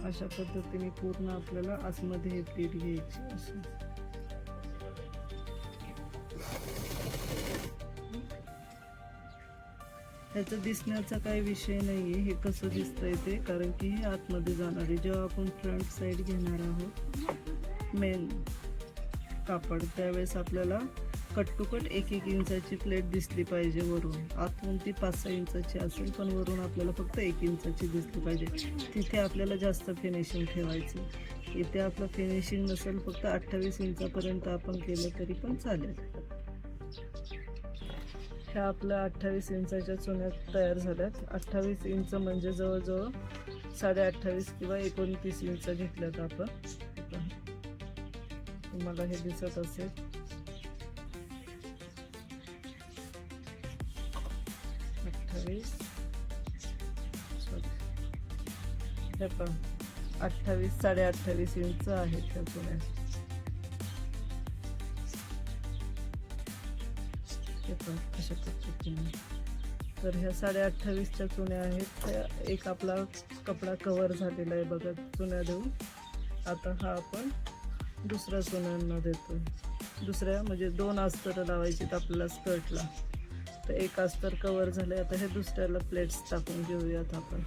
अशा पद्धतीने पूर्ण आपल्याला आतमध्ये हे प्लेट घ्यायची असं. ह्याचं दिसण्याचा काही विषय नाही आहे, हे कसं दिसतंय ते, कारण की हे आतमध्ये जाणार आहे. जेव्हा आपण फ्रंट साईड घेणार आहोत मेन कापड, त्यावेळेस आपल्याला कट टू कट 1-1 इंचाची प्लेट दिसली पाहिजे वरून. आतून ती 5-6 इंचाची असेल, पण वरून आपल्याला फक्त 1 इंचाची दिसली पाहिजे. तिथे आपल्याला जास्त फिनिशिंग ठेवायचं. इथे आपलं फिनिशिंग नसेल, फक्त 28 इंचापर्यंत आपण केलं तरी पण चालेल. ह्या आपल्या 28 इंचाच्या चुन्या तयार झाल्यात. 28 इंच म्हणजे जवळजवळ 28.5 किंवा 29 इंच घेतल्यात आपण. तुम्हाला हे दिसत असेल. हे पण 28-28.5 इंच आहेत त्या चुन्या. अशा पद्धतीने. तर ह्या 28.5च्या चुन्या आहेत. त्या एक आपला कपडा कव्हर झालेला आहे बघा चुन्या देऊन. आता हा आपण दुसऱ्या चुन्यांना देतो. दुसऱ्या म्हणजे 2 अस्तर लावायचे आपल्याला स्कर्टला. तर एक अस्तर कव्हर झाले. आता हे दुसऱ्याला प्लेट्स टाकून घेऊयात आपण.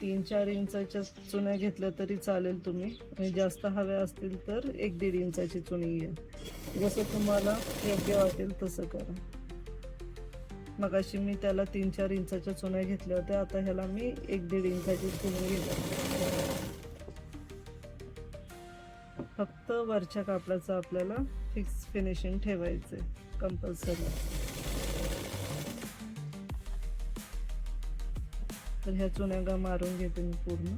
3-4 इंचाच्या चुन्या घेतल्या तरी चालेल तुम्ही, आणि जास्त हव्या असतील तर 1-1.5 इंचाची चुनी घ्या. जसं तुम्हाला योग्य वाटेल तसं करा. मगाशी मी त्याला 3-4 इंचाच्या चुन्या घेतल्या होत्या, आता ह्याला मी 1-1.5 इंचाची चुनी घेतली. फक्त वरच्या कापडाचं आपल्याला फिक्स फिनिशिंग ठेवायचं आहे कंपल्सरी. तर ह्या चुन्या मारून घेते मी पूर्ण.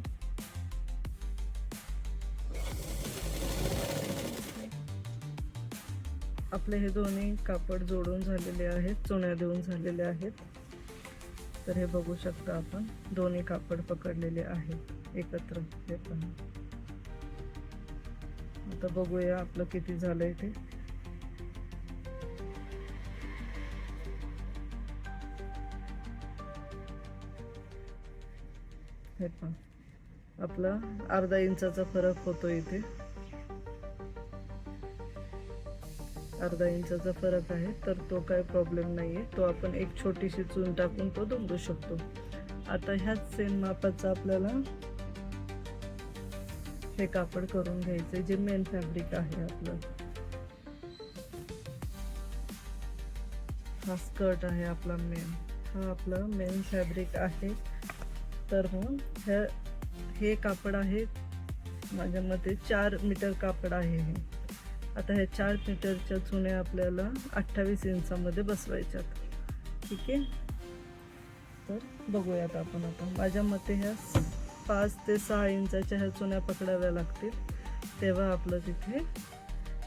आपले हे दोन्ही कापड जोडून झालेले आहेत, चुन्या देऊन झालेले आहेत. तर हे बघू शकता आपण, दोन्ही कापड पकडलेले आहेत एकत्र. हे पण आता बघूया आपलं किती झालंय ते. हे पण आपला अर्धा इंचाचा फरक होतो इथे. अर्धा इंचाचा फरक आहे, तर तो काय प्रॉब्लेम नाही आहे. तो आपण एक छोटीशी चून टाकून तो दुमडू शकतो. आता ह्याच सेम मापाचं आपल्याला हे कापड करून घ्यायचंय, जे मेन फॅब्रिक आहे आपलं. हा स्कर्ट आहे आपला मेन, हा आपला मेन फॅब्रिक आहे. तर मग हे कापड आहे माझ्या मते 4 मीटर कापड आहे हे. आता ह्या 4 मीटरच्या चुन्या आपल्याला 28 इंचामध्ये बसवायच्यात. ठीक आहे, तर बघूयात आपण. आता माझ्या मते ह्या 5 ते 6 इंचाच्या ह्या चुन्या पकडाव्या लागतील, तेव्हा आपलं तिथे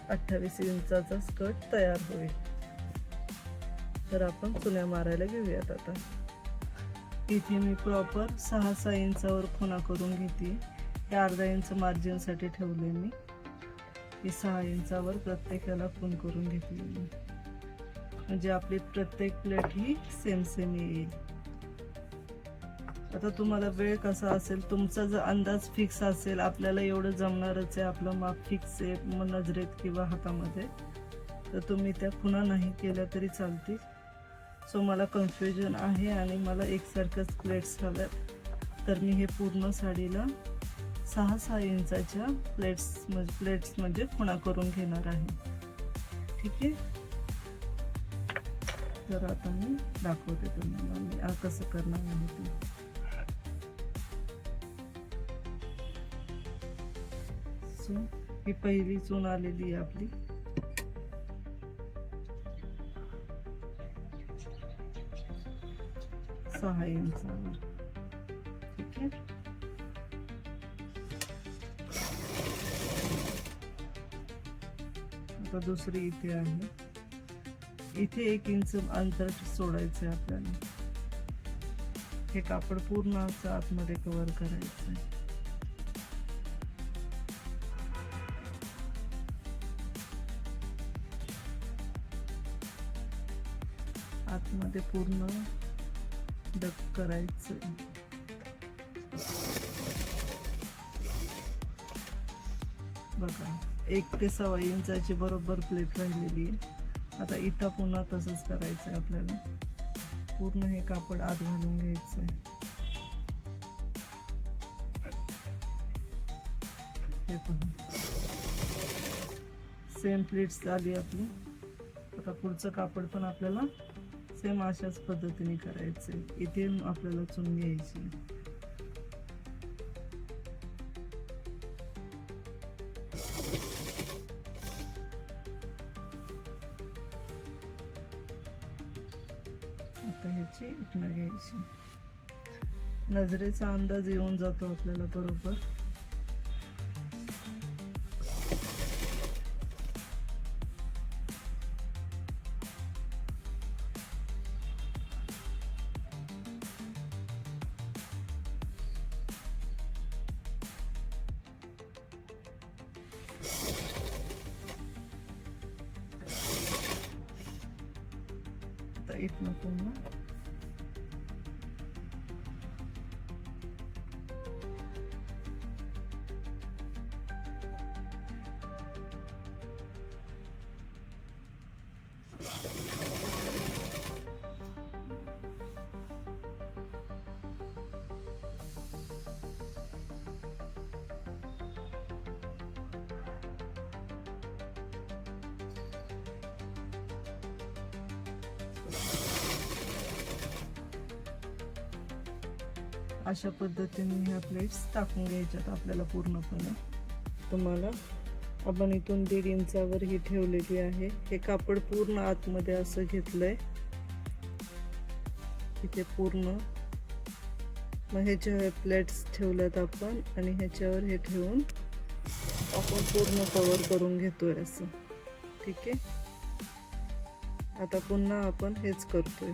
28 इंचाचा स्कर्ट तयार होईल. तर आपण चुन्या मारायला घेऊयात आता. इथे मी प्रॉपर 6-6 इंचावर खुणा करून घेते. हे अर्धा इंच मार्जिनसाठी ठेवले मी. ही 6 इंचावर प्रत्येकाला खूण करून घेतली, म्हणजे आपली प्रत्येक प्लेट ही सेम येईल. आता तुम्हाला वेळ कसा असेल, तुमचा जर अंदाज फिक्स असेल, आपल्याला एवढं जमणारच आहे, आपलं माप फिक्स आहे मग नजरेत किंवा हातामध्ये, तर तुम्ही त्या खुणा नाही केल्या तरी चालतील. सो मला कन्फ्युजन आहे आणि मला एकसारखंच प्लेट्स हव्यात, तर मी हे पूर्ण साडीला 6-6 इंचाच्या प्लेट्स म्हणजे खुणा करून घेणार आहे. ठीक आहे, तर आता मी दाखवते तुम्हाला मी कसं करणार आहे ते. सो ही पहिली चून आलेली आहे आपली. सहा इंचावर. ठीक आहे, आता दुसरी इथे आहे. इथे 1 इंच अंतर सोडायचं आहे आपल्याला. हे कापड पूर्ण असं आतमध्ये कव्हर करायचं आहे. आतमध्ये पूर्ण डक करायचं. बघा 1 ते 1.25 इंचाची बरोबर प्लेट राहिलेली आहे. आता इथं पुन्हा तसंच करायचं आहे आपल्याला. पूर्ण हे कापड आत घालून घ्यायचं आहे. हे पहा सेम प्लेट्स झाली आपली. आता पुढचं कापड पण आपल्याला सेम अशाच पद्धतीने करायचं. इथे आपल्याला चून घ्यायची. आता ह्याची इथनं घ्यायची. नजरेचा अंदाज येऊन जातो आपल्याला बरोबर. इथनं पुन्हा अशा पद्धतीने ह्या प्लेट्स टाकून घ्यायच्यात आपल्याला पूर्णपणे. तुम्हाला आपण इथून 1.5 इंचावर ही ठेवलेली आहे. हे कापड पूर्ण आतमध्ये असं घेतलंय इथे पूर्ण. मग ह्याच्या प्लेट्स ठेवल्यात आपण आणि ह्याच्यावर हे ठेवून आपण पूर्ण कव्हर करून घेतोय असं. ठीक आहे. आता पुन्हा आपण हेच करतोय.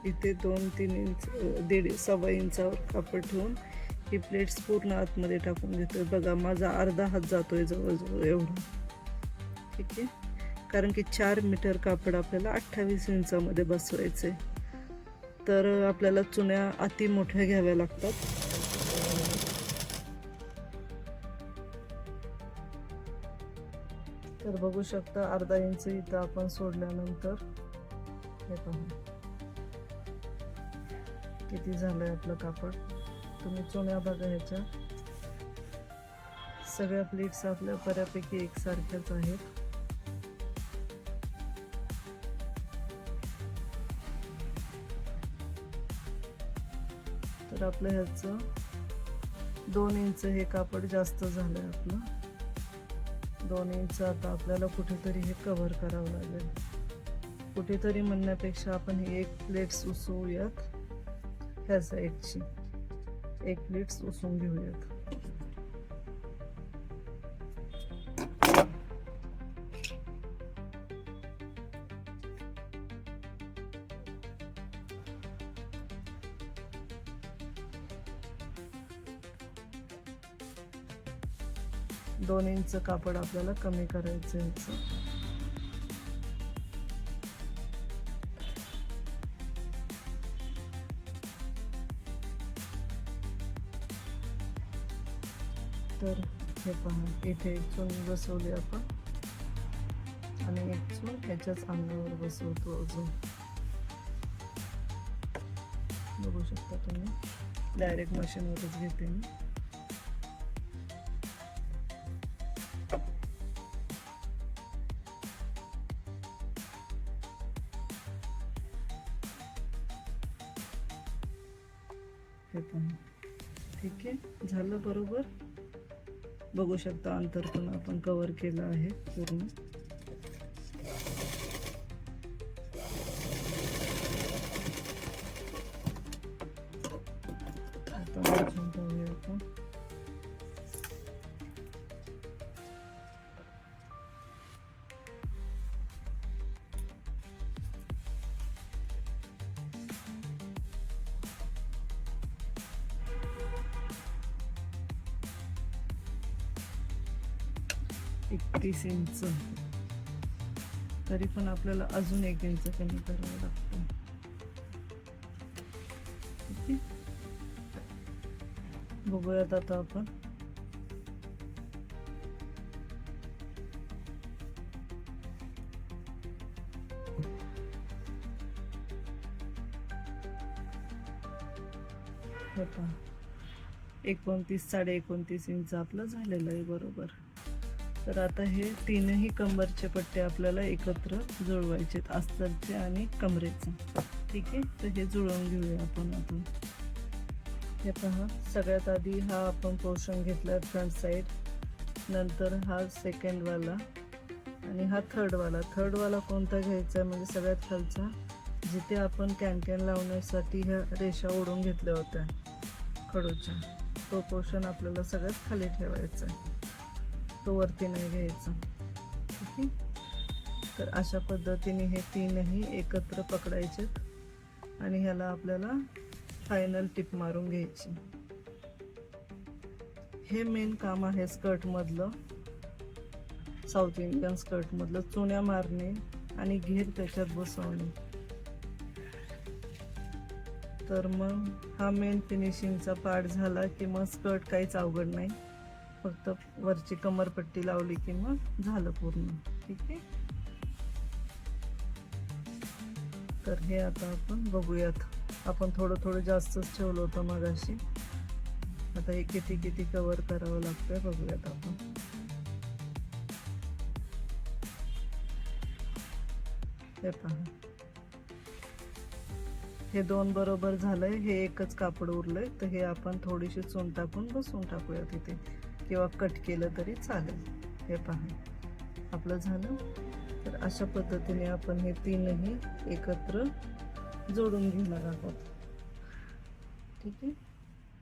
इथे 2-3 इंच 1.5-1.25 इंचावर कापड ठेवून ही प्लेट्स पूर्ण आतमध्ये टाकून घेतोय. बघा माझा अर्धा हात जातोय जवळजवळ एवढं. ठीक आहे. कारण की 4 मीटर कापड आपल्याला 28 इंचामध्ये बसवायचंय. तर आपल्याला चुन्या अति मोठ्या घ्याव्या लागतात. तर बघू शकता अर्धा इंच इथं आपण सोडल्यानंतर हे पहा किती झालंय आपलं कापड. तुम्ही चुन्या बघा ह्याच्या. सगळ्या प्लेट्स आपल्या बऱ्यापैकी एकसारख्याच आहेत. तर आपलं ह्याचं 2 इंच हे कापड जास्त झालंय आपलं. 2 इंच आता आपल्याला कुठेतरी हे कव्हर करावं लागेल. कुठेतरी म्हणण्यापेक्षा आपण ही 1 प्लेट्स उसवूयात. ह्या साईडची 1 प्लेट्स उसवून घेऊयात. दोन इंच कापड आपल्याला कमी करायचं आहे. तर हे पहा इथे एक चून बसवली आपण आणि एक चून ह्याच्याच अंगावर बसवतो अजून. बघू शकता तुम्ही. डायरेक्ट मशीनवरच घेते मी. हे पहा. ठीक आहे. झालं बरोबर. बघू शकता अंतर पण आपण कव्हर केलं आहे पूर्ण. आता मोजून पाहूया आपण. एक 30 इंच. तरी पण आपल्याला अजून 1 इंच कमी करावं लागतं. बघूयात आता आपण. हे पहा 29 29.5 इंच आपलं झालेलं आहे बरोबर. तर आता हे तीनही कंबरचे पट्टे आपल्याला एकत्र जुळवायचे, अस्तरचे आणि कमरेचे. ठीक आहे, तर हे जुळवून घेऊया आपण आता. हे पहा, सगळ्यात आधी हा आपण पोर्शन घेतला फ्रंट साईड, नंतर हा सेकंडवाला आणि हा थर्डवाला कोणता घ्यायचा आहे म्हणजे सगळ्यात खालचा, जिथे आपण कॅन लावण्यासाठी ह्या रेषा ओढून घेतल्या होत्या खडूच्या, तो पोर्शन आपल्याला सगळ्यात खाली ठेवायचा आहे, तो वरती नाही घ्यायचा. ठीक आहे, तर अशा पद्धतीने हे तीनही एकत्र पकडायचे आणि ह्याला आपल्याला फायनल टिप मारून घ्यायची. हे मेन काम आहे स्कर्टमधलं, साऊथ इंडियन स्कर्टमधलं, चुण्या मारणे आणि घेर त्याच्यात बसवणे. तर मग हा मेन फिनिशिंगचा पार्ट झाला की मग स्कर्ट काहीच अवघड नाही, फक्त वरची कमरपट्टी लावली की मग झालं पूर्ण. ठीक आहे, तर हे आता आपण बघूयात. आपण थोडं जास्तच ठेवलं होतं मगाशी, आता हे किती कव्हर करावं लागतंय बघूयात आपण. हे पहा, हे 2 बरोबर झालंय, हे एकच कापड उरलंय, तर हे आपण थोडीशी चून टाकून बसवून टाकूया तिथे, किंवा कट केलं तरी चालेल. हे पहा आपलं झालं. तर अशा पद्धतीने आपण हे तीनही एकत्र जोडून घेणार आहोत. ठीक आहे.